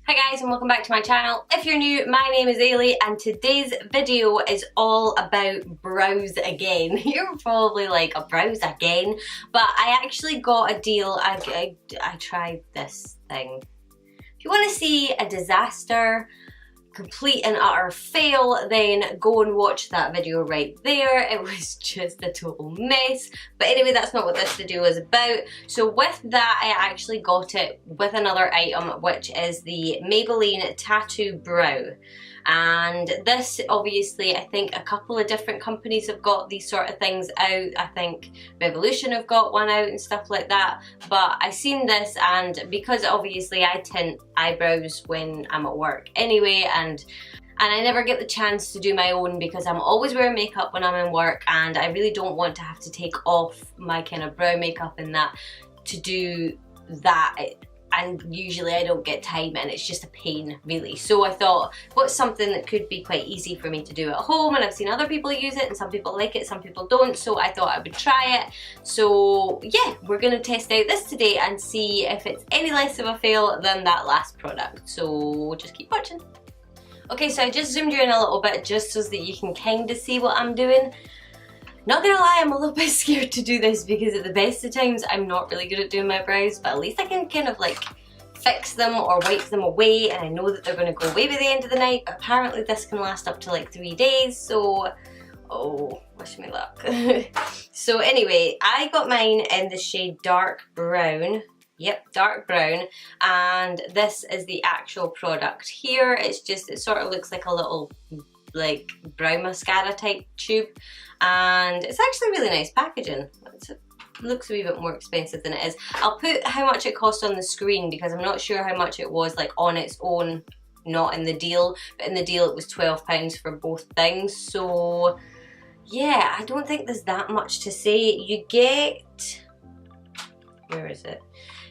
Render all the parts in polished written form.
Hi guys and welcome back to my channel. If you're new, my name is Ailey and today's video is all about brows again. You're probably like, a brows again? But I actually got a deal. I tried this thing. If you want to see a disaster, complete and utter fail, then go and watch that video right there. It was just a total mess. But anyway, that's not what this video is about. So with that, I actually got it with another item, which is the Maybelline Tattoo Brow. And this, obviously, I think a couple of different companies have got these sort of things out. I think Revolution have got one out and stuff like that. But I seen this, and because obviously I tint eyebrows when I'm at work anyway, and I never get the chance to do my own because I'm always wearing makeup when I'm in work, and I really don't want to have to take off my kind of brow makeup and that to do that. And usually I don't get time and it's just a pain really. So I thought, what's something that could be quite easy for me to do at home? And I've seen other people use it and some people like it, some people don't. So I thought I would try it. So yeah, we're gonna test out this today and see if it's any less of a fail than that last product. So just keep watching. Okay, so I just zoomed you in a little bit just so that you can kind of see what I'm doing. Not gonna lie, I'm a little bit scared to do this because at the best of times I'm not really good at doing my brows, but at least I can kind of like fix them or wipe them away, and I know that they're gonna go away by the end of the night. But apparently this can last up to like 3 days, so oh, wish me luck. So anyway, I got mine in the shade dark brown. Yep, dark brown, and this is the actual product here. It's just, it sort of looks like a little like brow mascara type tube, and it's actually really nice packaging. It looks a wee bit more expensive than it is. I'll put how much it cost on the screen because I'm not sure how much it was like on its own, not in the deal, but in the deal it was £12 for both things. So yeah, I don't think there's that much to say. You get, where is it?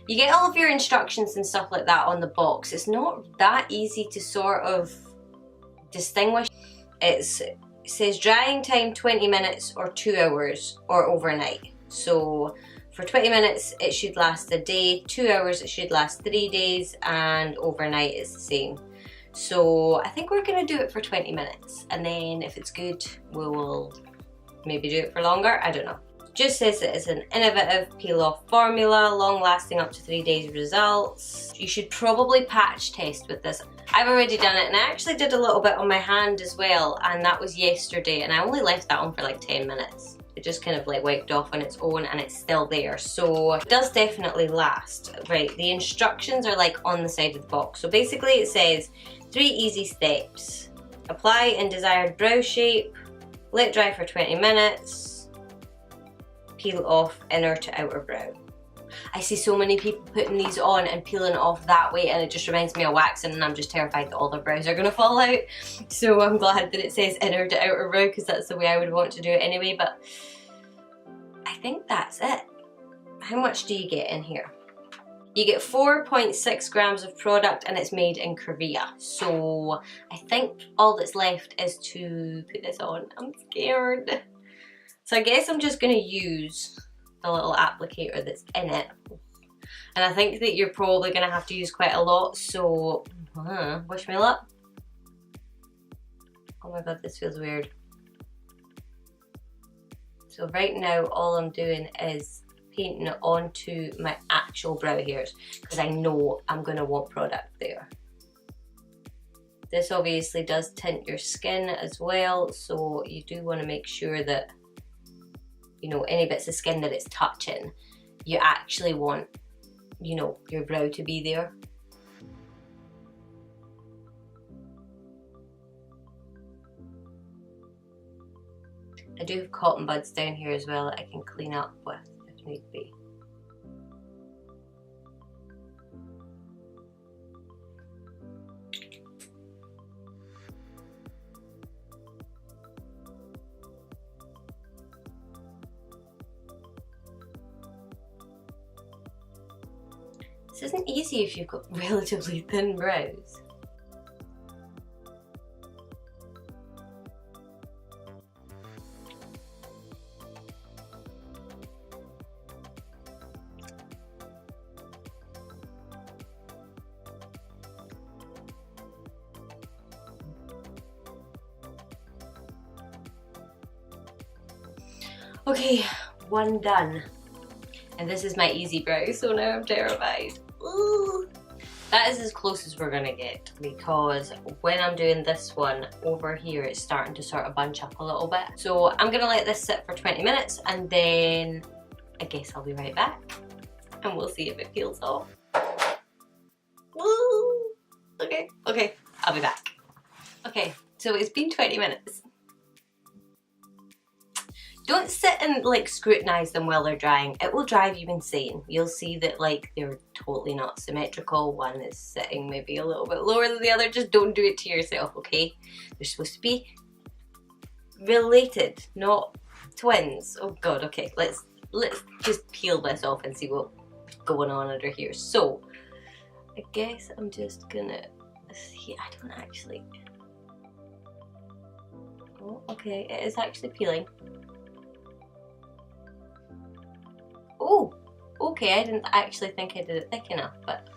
You get all of your instructions and stuff like that on the box. It's not that easy to sort of distinguish. It says drying time 20 minutes or 2 hours or overnight. So for 20 minutes it should last a day, 2 hours it should last 3 days, and overnight is the same. So I think we're gonna do it for 20 minutes, and then if it's good we will maybe do it for longer, I don't know. Just says that it's an innovative peel-off formula, long-lasting up to 3 days results. You should probably patch test with this. I've already done it, and I actually did a little bit on my hand as well, and that was yesterday, and I only left that on for like 10 minutes. It just kind of like wiped off on its own, and it's still there, so it does definitely last. Right, the instructions are like on the side of the box. So basically it says 3 easy steps. Apply in desired brow shape, let dry for 20 minutes, peel off inner to outer brow. I see so many people putting these on and peeling it off that way, and it just reminds me of waxing, and I'm just terrified that all their brows are going to fall out. So I'm glad that it says inner to outer brow because that's the way I would want to do it anyway. But I think that's it. How much do you get in here? You get 4.6 grams of product, and it's made in Korea. So I think all that's left is to put this on. I'm scared. So I guess I'm just going to use the little applicator that's in it. And I think that you're probably going to have to use quite a lot, so wish me luck. Oh my god, this feels weird. So right now all I'm doing is painting it onto my actual brow hairs because I know I'm going to want product there. This obviously does tint your skin as well, so you do want to make sure that, you know, any bits of skin that it's touching, you actually want, you know, your brow to be there. I do have cotton buds down here as well that I can clean up with if need be. This isn't easy if you've got relatively thin brows. Okay, one done. And this is my easy brow, so now I'm terrified. Ooh. That is as close as we're gonna get, because when I'm doing this one over here, it's starting to sort of bunch up a little bit. So I'm gonna let this sit for 20 minutes and then I guess I'll be right back and we'll see if it peels off. Woo! Okay, I'll be back. Okay, so it's been 20 minutes. Don't sit and like scrutinize them while they're drying. It will drive you insane. You'll see that like they're totally not symmetrical. One is sitting maybe a little bit lower than the other. Just don't do it to yourself, okay? They're supposed to be related, not twins. Oh god, okay. Let's just peel this off and see what's going on under here. So I guess I'm just gonna see. I don't actually. Oh, okay, it is actually peeling. Oh, okay, I didn't actually think I did it thick enough, but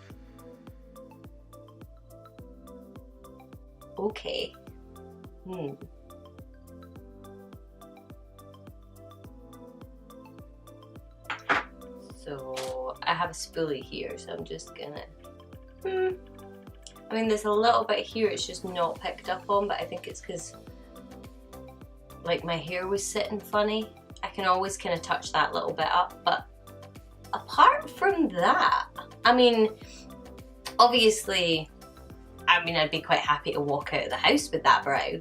okay. So I have a spoolie here, so I'm just gonna I mean, there's a little bit here it's just not picked up on, but I think it's because like my hair was sitting funny. I can always kind of touch that little bit up, but apart from that, I mean, obviously, I mean, I'd be quite happy to walk out of the house with that brow.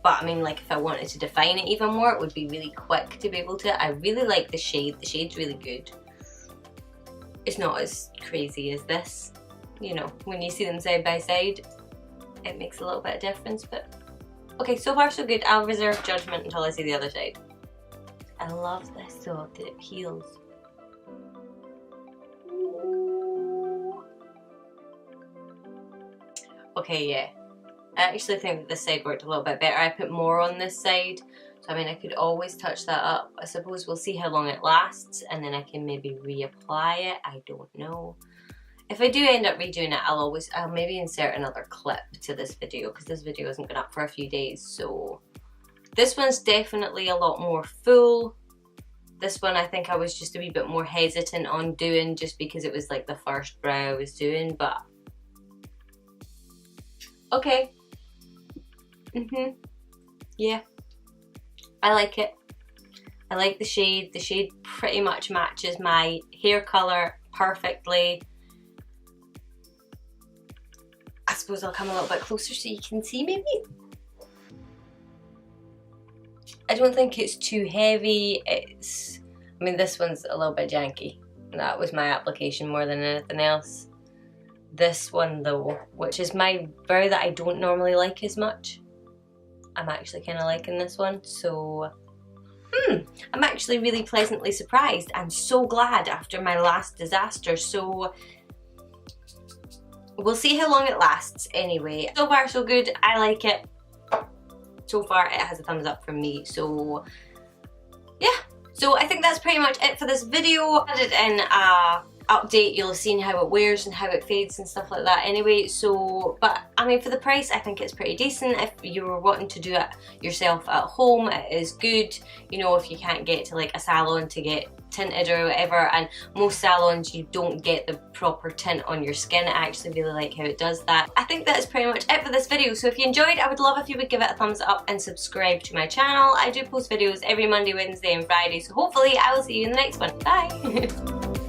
But I mean, like if I wanted to define it even more, it would be really quick to be able to. I really like the shade. The shade's really good. It's not as crazy as this. You know, when you see them side by side, it makes a little bit of difference, but okay, so far so good. I'll reserve judgment until I see the other side. I love this though, that it peels. Ooh. Okay, yeah. I actually think that this side worked a little bit better. I put more on this side, so I mean I could always touch that up. I suppose we'll see how long it lasts and then I can maybe reapply it. I don't know. If I do end up redoing it, I'll maybe insert another clip to this video because this video isn't been up for a few days. So this one's definitely a lot more full. This one I think I was just a wee bit more hesitant on doing just because it was like the first brow I was doing, but okay. Yeah, I like it. I like the shade. The shade pretty much matches my hair color perfectly. I suppose I'll come a little bit closer so you can see maybe. I don't think it's too heavy. I mean, this one's a little bit janky. That was my application more than anything else. This one though, which is my brow that I don't normally like as much, I'm actually kind of liking this one. So, I'm actually really pleasantly surprised and so glad after my last disaster. So, we'll see how long it lasts anyway. So far so good, I like it. So far it has a thumbs up from me, so yeah. So I think that's pretty much it for this video. I added in a update, you'll have seen how it wears and how it fades and stuff like that anyway. So, but I mean for the price I think it's pretty decent. If you were wanting to do it yourself at home, it is good. You know, if you can't get to like a salon to get tinted or whatever, and most salons you don't get the proper tint on your skin. I actually really like how it does that. I think that is pretty much it for this video. So if you enjoyed, I would love if you would give it a thumbs up and subscribe to my channel. I do post videos every Monday, Wednesday and Friday, so hopefully I will see you in the next one. Bye!